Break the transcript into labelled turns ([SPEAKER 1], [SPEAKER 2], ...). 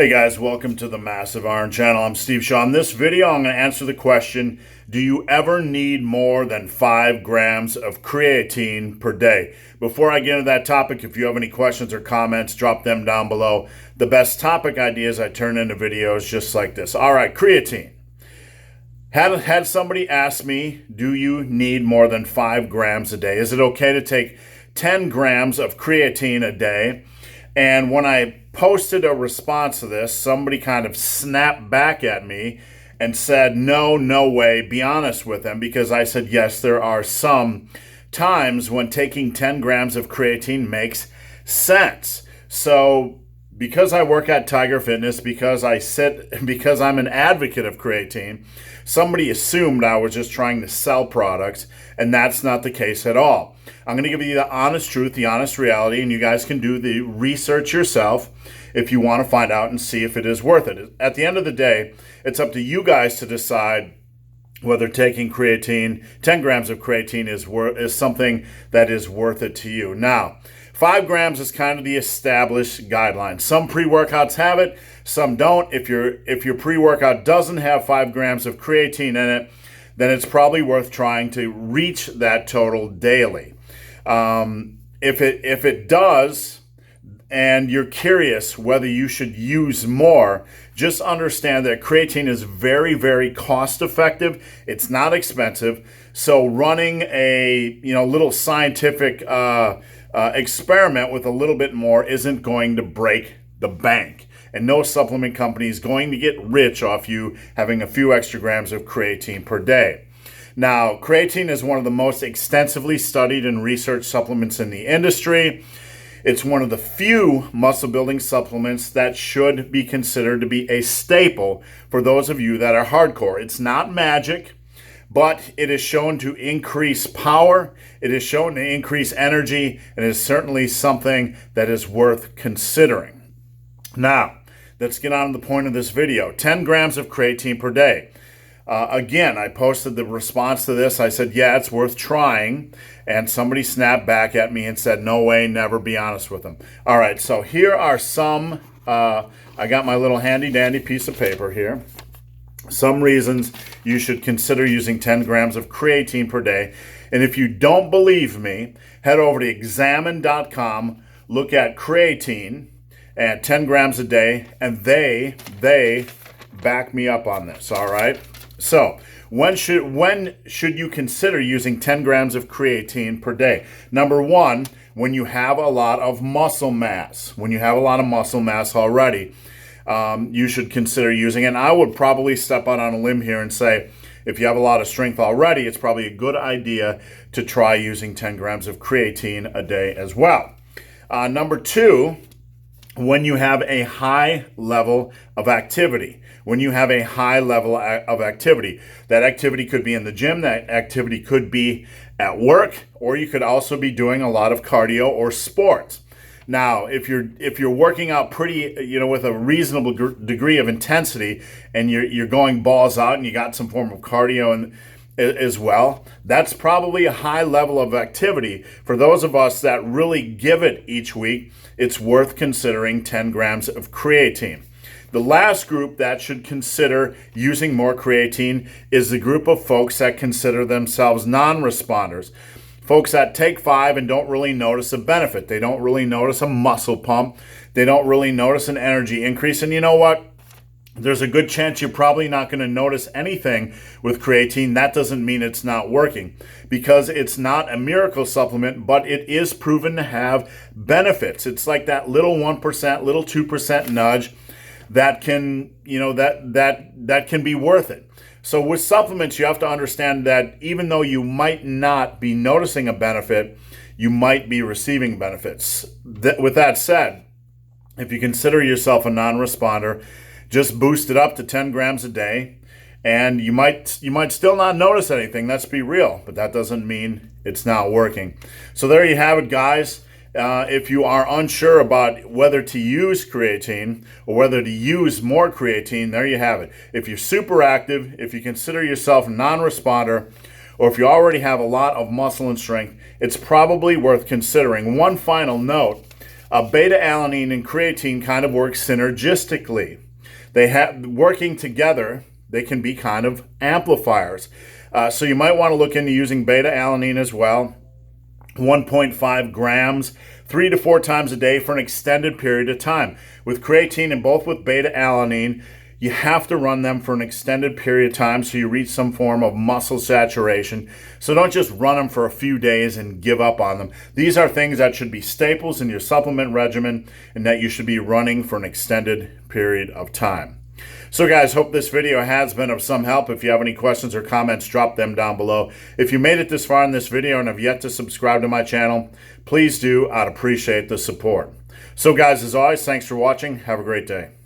[SPEAKER 1] Hey guys, welcome to the Massive Iron Channel. I'm Steve Shaw. In this video, I'm going to answer the question, do you ever need more than 5 grams of creatine per day? Before I get into that topic, if you have any questions or comments, drop them down below. The best topic ideas I turn into videos just like this. All right, creatine. Had somebody ask me, do you need more than 5 grams a day? Is it okay to take 10 grams of creatine a day? And when I posted a response to this, somebody kind of snapped back at me and said, no way, be honest with them. Because I said, yes, there are some times when taking 10 grams of creatine makes sense. So because I work at Tiger Fitness, because I'm an advocate of creatine, somebody assumed I was just trying to sell products, and that's not the case at all. I'm going to give you the honest truth, the honest reality, and you guys can do the research yourself if you want to find out and see if it is worth it. At the end of the day, it's up to you guys to decide whether taking creatine, 10 grams of creatine is something that is worth it to you. Now, 5 grams is kind of the established guideline. Some pre-workouts have it, some don't. If your pre-workout doesn't have 5 grams of creatine in it, then it's probably worth trying to reach that total daily. If it does, and you're curious whether you should use more, just understand that creatine is very, very cost effective. It's not expensive. So running a little scientific experiment with a little bit more isn't going to break the bank. And no supplement company is going to get rich off you having a few extra grams of creatine per day. Now, creatine is one of the most extensively studied and researched supplements in the industry. It's one of the few muscle-building supplements that should be considered to be a staple for those of you that are hardcore. It's not magic, but it is shown to increase power, it is shown to increase energy, and it is certainly something that is worth considering. Now, let's get on to the point of this video. 10 grams of creatine per day. Again, I posted the response to this. I said, yeah, it's worth trying. And somebody snapped back at me and said, no way, never, be honest with them. All right, so here are some, I got my little handy dandy piece of paper here. Some reasons you should consider using 10 grams of creatine per day. And if you don't believe me, head over to examine.com, look at creatine at 10 grams a day, and they back me up on this, all right? So when should you consider using 10 grams of creatine per day? Number one, when you have a lot of muscle mass. When you have a lot of muscle mass already, you should consider using it. And I would probably step out on a limb here and say, if you have a lot of strength already, it's probably a good idea to try using 10 grams of creatine a day as well. Number two, when you have a high level of activity. When you have a high level of activity, that activity could be in the gym, that activity could be at work, or you could also be doing a lot of cardio or sports. Now, if you're working out pretty, with a reasonable degree of intensity, and you're going balls out, and you got some form of cardio as well, that's probably a high level of activity. For those of us that really give it each week, it's worth considering 10 grams of creatine. The last group that should consider using more creatine is the group of folks that consider themselves non-responders. Folks that take 5 and don't really notice a benefit. They don't really notice a muscle pump. They don't really notice an energy increase. And you know what? There's a good chance you're probably not going to notice anything with creatine. That doesn't mean it's not working, because it's not a miracle supplement, but it is proven to have benefits. It's like that little 1%, little 2% nudge that can, that can be worth it. So with supplements, you have to understand that even though you might not be noticing a benefit, you might be receiving benefits. With that said, if you consider yourself a non-responder, just boost it up to 10 grams a day, and you might still not notice anything. Let's be real, but that doesn't mean it's not working. So there you have it, guys. If you are unsure about whether to use creatine or whether to use more creatine, there you have it. If you're super active, if you consider yourself a non-responder, or if you already have a lot of muscle and strength, it's probably worth considering. One final note, Beta-alanine and creatine kind of work synergistically. Working together, they can be kind of amplifiers. So you might want to look into using beta-alanine as well. 1.5 grams 3 to 4 times a day for an extended period of time. With creatine and both with beta-alanine, you have to run them for an extended period of time so you reach some form of muscle saturation. So don't just run them for a few days and give up on them. These are things that should be staples in your supplement regimen and that you should be running for an extended period of time. So guys, hope this video has been of some help. If you have any questions or comments, drop them down below. If you made it this far in this video and have yet to subscribe to my channel, please do. I'd appreciate the support. So guys, as always, thanks for watching. Have a great day.